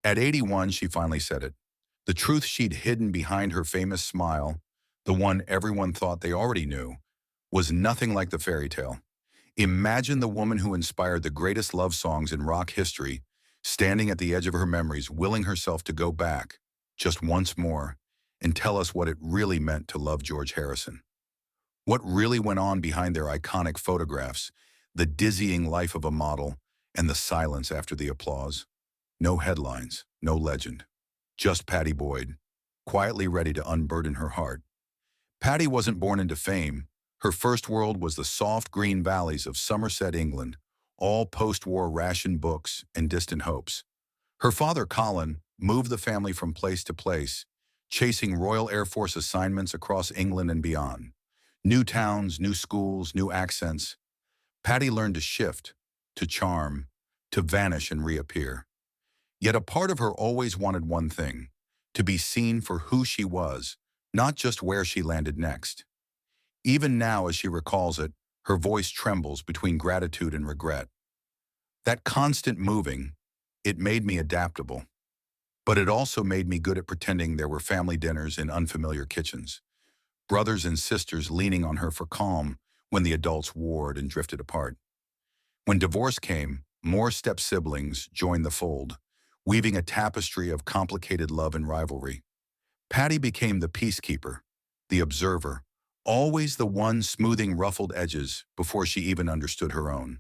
At 81, she finally said it. The truth she'd hidden behind her famous smile, the one everyone thought they already knew, was nothing like the fairy tale. Imagine the woman who inspired the greatest love songs in rock history, standing at the edge of her memories, willing herself to go back, just once more, and tell us what it really meant to love George Harrison. What really went on behind their iconic photographs, the dizzying life of a model, and the silence after the applause. No headlines, no legend. Just Pattie Boyd, quietly ready to unburden her heart. Pattie wasn't born into fame. Her first world was the soft green valleys of Somerset, England, all post-war ration books and distant hopes. Her father, Colin, moved the family from place to place, chasing Royal Air Force assignments across England and beyond. New towns, new schools, new accents. Pattie learned to shift, to charm, to vanish and reappear. Yet a part of her always wanted one thing, to be seen for who she was, not just where she landed next. Even now, as she recalls it, her voice trembles between gratitude and regret. That constant moving, it made me adaptable. But it also made me good at pretending there were family dinners in unfamiliar kitchens. Brothers and sisters leaning on her for calm when the adults warred and drifted apart. When divorce came, more step-siblings joined the fold, weaving a tapestry of complicated love and rivalry. Pattie became the peacekeeper, the observer, always the one smoothing ruffled edges before she even understood her own.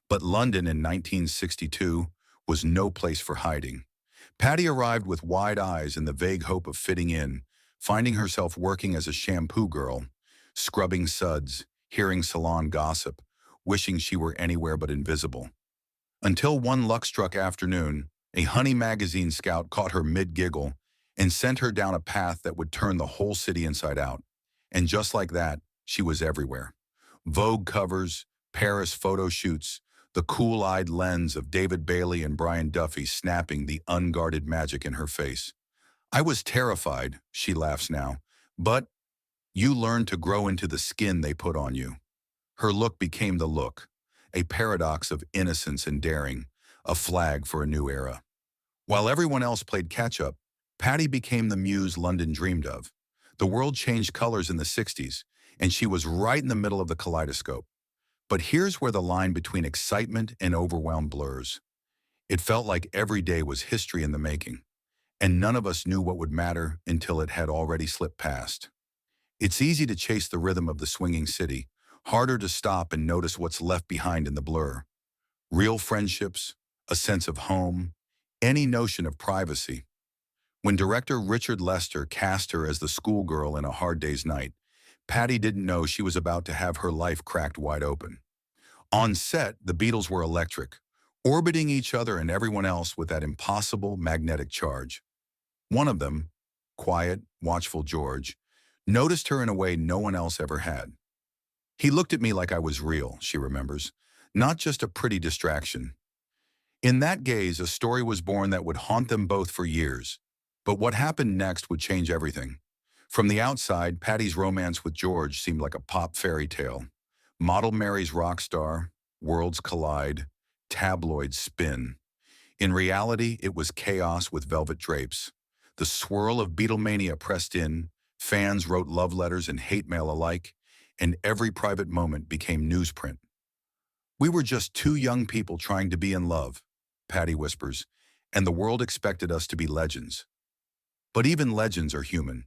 But London in 1962 was no place for hiding. Pattie arrived with wide eyes and the vague hope of fitting in, finding herself working as a shampoo girl, scrubbing suds, hearing salon gossip, wishing she were anywhere but invisible. Until one luck-struck afternoon, a Honey magazine scout caught her mid-giggle and sent her down a path that would turn the whole city inside out. And just like that, she was everywhere. Vogue covers, Paris photo shoots, the cool-eyed lens of David Bailey and Brian Duffy snapping the unguarded magic in her face. I was terrified, she laughs now, but you learn to grow into the skin they put on you. Her look became the look, a paradox of innocence and daring, a flag for a new era. While everyone else played catch-up, Pattie became the muse London dreamed of. The world changed colors in the 60s, and she was right in the middle of the kaleidoscope. But here's where the line between excitement and overwhelm blurs. It felt like every day was history in the making, and none of us knew what would matter until it had already slipped past. It's easy to chase the rhythm of the swinging city, harder to stop and notice what's left behind in the blur. Real friendships, a sense of home, any notion of privacy. When director Richard Lester cast her as the schoolgirl in A Hard Day's Night, Pattie didn't know she was about to have her life cracked wide open. On set, the Beatles were electric, orbiting each other and everyone else with that impossible magnetic charge. One of them, quiet, watchful George, noticed her in a way no one else ever had. He looked at me like I was real, she remembers, not just a pretty distraction. In that gaze, a story was born that would haunt them both for years. But what happened next would change everything. From the outside, Pattie's romance with George seemed like a pop fairy tale. Model marries rock star, worlds collide, tabloids spin. In reality, it was chaos with velvet drapes. The swirl of Beatlemania pressed in, fans wrote love letters and hate mail alike, and every private moment became newsprint. We were just two young people trying to be in love, Pattie whispers, and the world expected us to be legends. But even legends are human.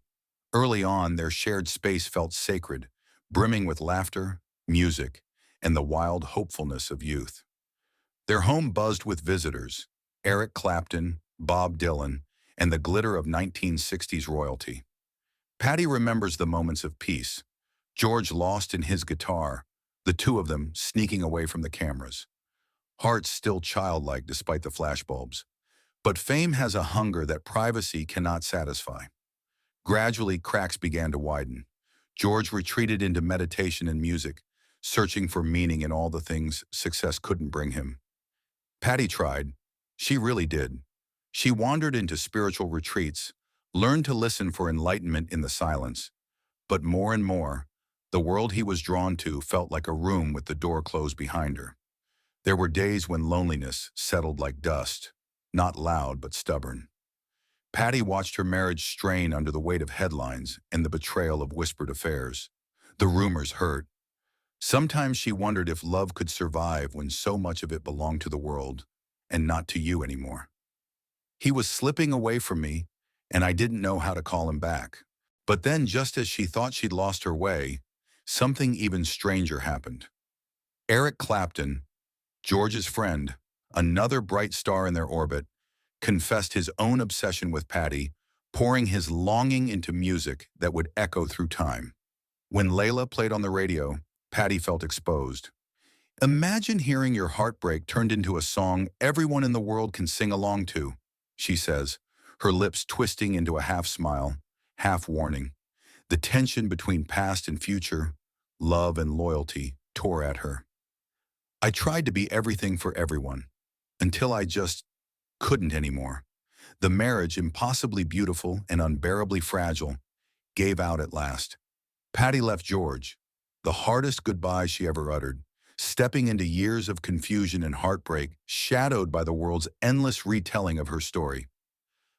Early on, their shared space felt sacred, brimming with laughter, music, and the wild hopefulness of youth. Their home buzzed with visitors, Eric Clapton, Bob Dylan, and the glitter of 1960s royalty. Pattie remembers the moments of peace, George lost in his guitar, the two of them sneaking away from the cameras. Hearts still childlike despite the flashbulbs. But fame has a hunger that privacy cannot satisfy. Gradually, cracks began to widen. George retreated into meditation and music, searching for meaning in all the things success couldn't bring him. Pattie tried. She really did. She wandered into spiritual retreats, learned to listen for enlightenment in the silence. But more and more, the world he was drawn to felt like a room with the door closed behind her. There were days when loneliness settled like dust. not loud but stubborn. Pattie watched her marriage strain under the weight of headlines and the betrayal of whispered affairs. The rumors hurt. Sometimes she wondered if love could survive when so much of it belonged to the world and not to you anymore. He was slipping away from me, and I didn't know how to call him back. But then, just as she thought she'd lost her way, something even stranger happened. Eric Clapton, George's friend, another bright star in their orbit, confessed his own obsession with Pattie, pouring his longing into music that would echo through time. When Layla played on the radio, Pattie felt exposed. Imagine hearing your heartbreak turned into a song everyone in the world can sing along to, she says, her lips twisting into a half-smile, half-warning. The tension between past and future, love and loyalty, tore at her. I tried to be everything for everyone, until I just couldn't anymore. The marriage, impossibly beautiful and unbearably fragile, gave out at last. Pattie left George, the hardest goodbye she ever uttered, stepping into years of confusion and heartbreak, shadowed by the world's endless retelling of her story.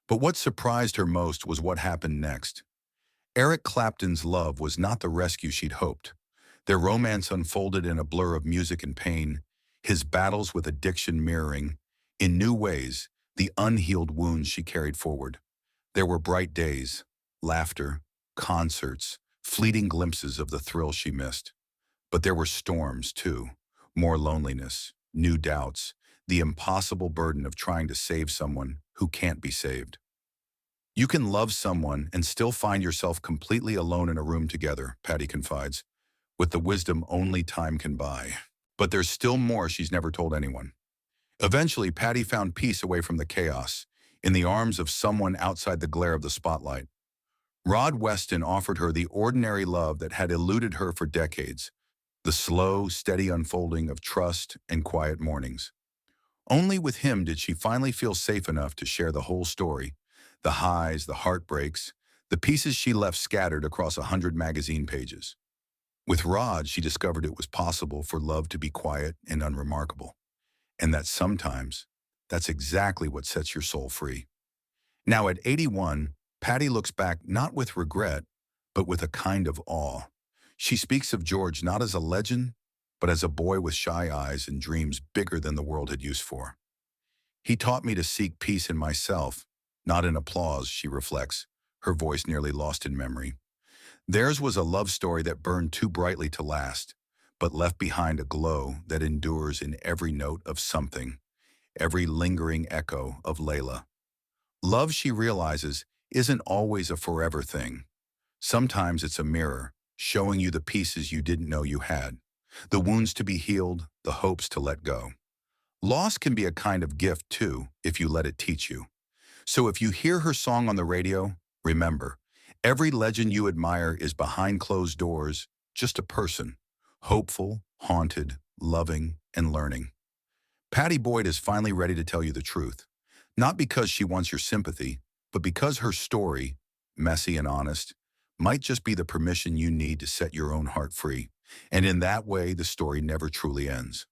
But what surprised her most was what happened next. Eric Clapton's love was not the rescue she'd hoped. Their romance unfolded in a blur of music and pain, his battles with addiction mirroring, in new ways, the unhealed wounds she carried forward. There were bright days, laughter, concerts, fleeting glimpses of the thrill she missed. But there were storms, too, more loneliness, new doubts, the impossible burden of trying to save someone who can't be saved. You can love someone and still find yourself completely alone in a room together, Pattie confides, with the wisdom only time can buy. But there's still more she's never told anyone. Eventually, Pattie found peace away from the chaos, in the arms of someone outside the glare of the spotlight. Rod Weston offered her the ordinary love that had eluded her for decades, the slow, steady unfolding of trust and quiet mornings. Only with him did she finally feel safe enough to share the whole story, the highs, the heartbreaks, the pieces she left scattered across 100 magazine pages. With Rod, she discovered it was possible for love to be quiet and unremarkable, and that sometimes that's exactly what sets your soul free. Now at 81, Pattie looks back not with regret, but with a kind of awe. She speaks of George not as a legend, but as a boy with shy eyes and dreams bigger than the world had use for. He taught me to seek peace in myself, not in applause, she reflects, her voice nearly lost in memory. Theirs was a love story that burned too brightly to last, but left behind a glow that endures in every note of something, every lingering echo of Layla. Love, she realizes, isn't always a forever thing. Sometimes it's a mirror, showing you the pieces you didn't know you had, the wounds to be healed, the hopes to let go. Loss can be a kind of gift, too, if you let it teach you. So if you hear her song on the radio, remember, every legend you admire is behind closed doors, just a person, hopeful, haunted, loving, and learning. Pattie Boyd is finally ready to tell you the truth, not because she wants your sympathy, but because her story, messy and honest, might just be the permission you need to set your own heart free. And in that way, the story never truly ends.